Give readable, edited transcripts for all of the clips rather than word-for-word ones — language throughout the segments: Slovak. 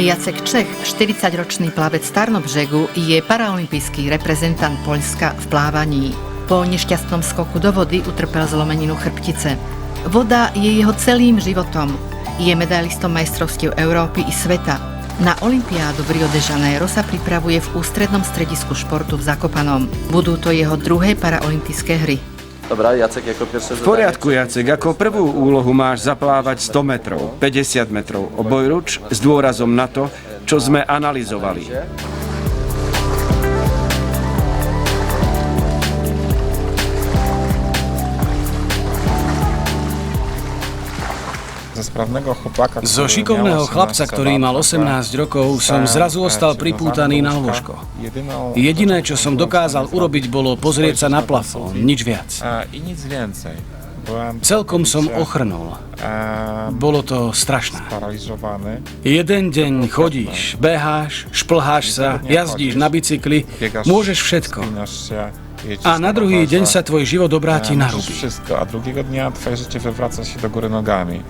Jacek Čech, 40-ročný plavec Tarnobřegu, je paraolympijský reprezentant Poľska v plávaní. Po nešťastnom skoku do vody utrpel zlomeninu chrbtice. Voda je jeho celým životom. Je medailistom majstrovstiev Európy i sveta. Na olympiádu v Rio de Janeiro sa pripravuje v ústrednom stredisku športu v Zakopanom. Budú to jeho druhé paraolympijské hry. Dobrá, Jacek, ako prvšie V poriadku, Jacek. Ako prvú úlohu máš zaplávať 100 metrov, 50 metrov obojruč s dôrazom na to, čo sme analyzovali. Zo šikovného chlapca, ktorý mal 18 rokov, som zrazu ostal pripútaný na lôžko. Jediné, čo som dokázal urobiť, bolo pozrieť sa na plafón, nič viac. Celkom som ochrnul. Bolo to strašné. Jeden deň chodíš, beháš, šplháš sa, jazdíš na bicykli, môžeš všetko. A na druhý deň sa tvoj život obráti na ruby. A druhého dňa tvoje życie wywraca się do góry nogami.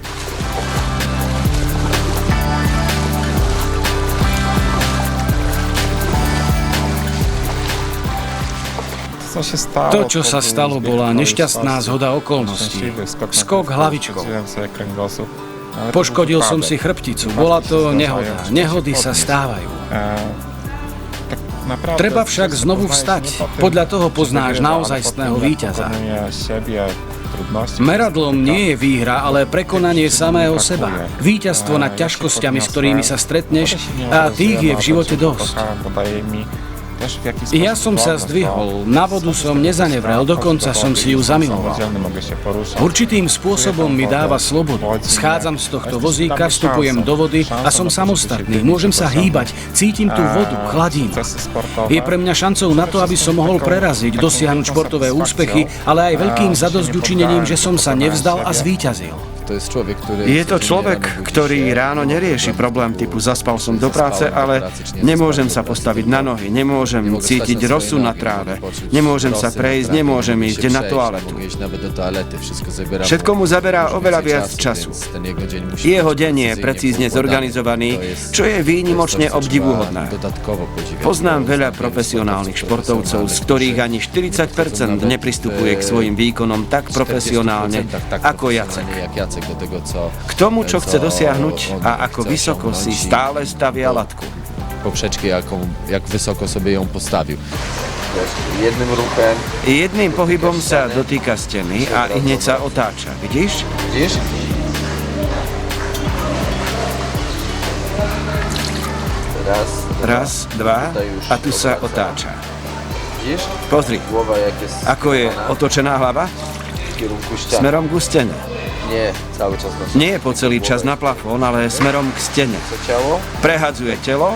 To, čo sa stalo, bola nešťastná zhoda okolností. Skok hlavičkou. Poškodil som si chrbticu. Bola to nehoda. Nehody sa stávajú. Treba však znovu vstať. Podľa toho poznáš naozajstného víťaza. Meradlom nie je výhra, ale prekonanie samého seba. Víťazstvo nad ťažkosťami, s ktorými sa stretneš, a tých je v živote dosť. Ja som sa zdvihol, na vodu som nezanevrel, dokonca som si ju zamiloval. Určitým spôsobom mi dáva slobodu. Schádzam z tohto vozíka, vstupujem do vody a som samostatný. Môžem sa hýbať, cítim tú vodu, chladím. Je pre mňa šancou na to, aby som mohol preraziť, dosiahnuť športové úspechy, ale aj veľkým zadosťučinením, že som sa nevzdal a zvíťazil. Je to človek, ktorý ráno nerieši problém typu zaspal som do práce, ale nemôžem sa postaviť na nohy, nemôžem cítiť rosu na tráve, nemôžem sa prejsť, nemôžem ísť na toaletu. Všetko mu zaberá oveľa viac času. Jeho deň je precízne zorganizovaný, čo je výnimočne obdivuhodné. Poznám veľa profesionálnych športovcov, z ktorých ani 40% nepristupuje k svojim výkonom tak profesionálne ako Jacek. K tomu, čo chce dosiahnuť a ako vysoko si stále stavia latku. Poprzeczki, jak wysoko sobie ją postawił. Jedným pohybom sa dotýka steny a hneď sa otáča. Vidíš? Raz, dva a tu sa otáča. Pozri, ako je otočená hlava? Smerom ku stene. Nie je po celý čas na plafón, ale smerom k stene. Prehadzuje telo,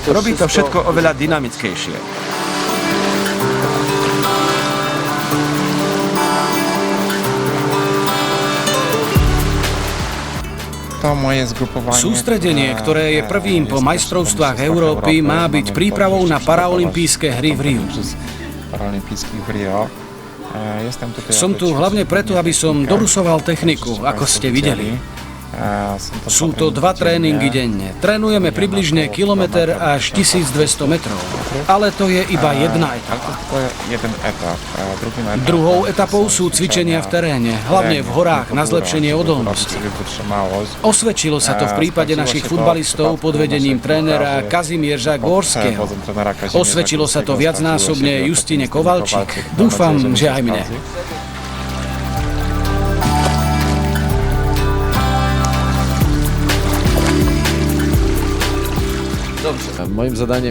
robí to všetko oveľa dynamickejšie. Sústredenie, ktoré je prvým po majstrovstvách Európy, má byť prípravou na paraolympijské hry v Riu. Som tu hlavne preto, aby som dorusoval techniku, ako ste videli. Sú to 2 tréningy denne. Trénujeme približne kilometr až 1200 metrov. Ale to je iba jedna etapa. Druhou etapou sú cvičenia v teréne, hlavne v horách na zlepšenie odolnosti. Osvedčilo sa to v prípade našich futbalistov pod vedením trénera Kazimierza Gorského. Osvedčilo sa to viacnásobne Justine Kovalčík. Dúfam, že aj mne.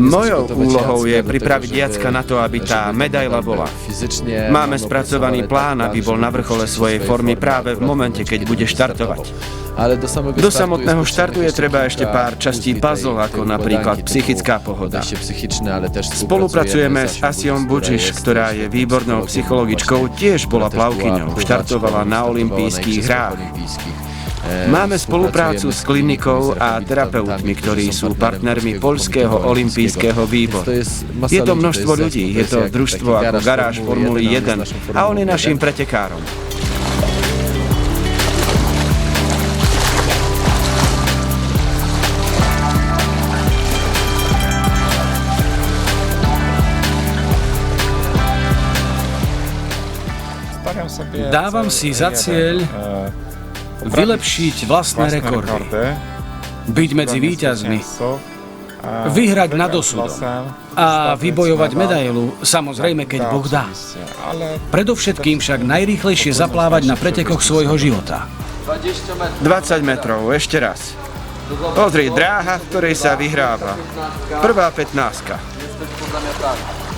Mojou úlohou je pripraviť Jacka na to, aby tá medaila bola. Máme spracovaný plán, aby bol na vrchole svojej formy práve v momente, keď bude štartovať. Do samotného štartu je treba ešte pár častí puzzle, ako napríklad psychická pohoda. Spolupracujeme s Asiom Bučiš, ktorá je výbornou psychologičkou, tiež bola plavkyňou, štartovala na olympijských hrách. Máme spoluprácu s klinikou a terapeutmi, ktorí sú partnermi Poľského olympijského výboru. Je to množstvo ľudí, je to družstvo ako garáž Formuly 1 a on je našim pretekárom. Dávam si za cieľ vylepšiť vlastné rekordy, byť medzi víťazmi, vyhrať nad osudom a vybojovať medailu, samozrejme, keď Boh dá. Predovšetkým však najrýchlejšie zaplávať na pretekoch svojho života. 20 metrov, ešte raz. Pozri, dráha, v ktorej sa vyhráva. Prvá 15.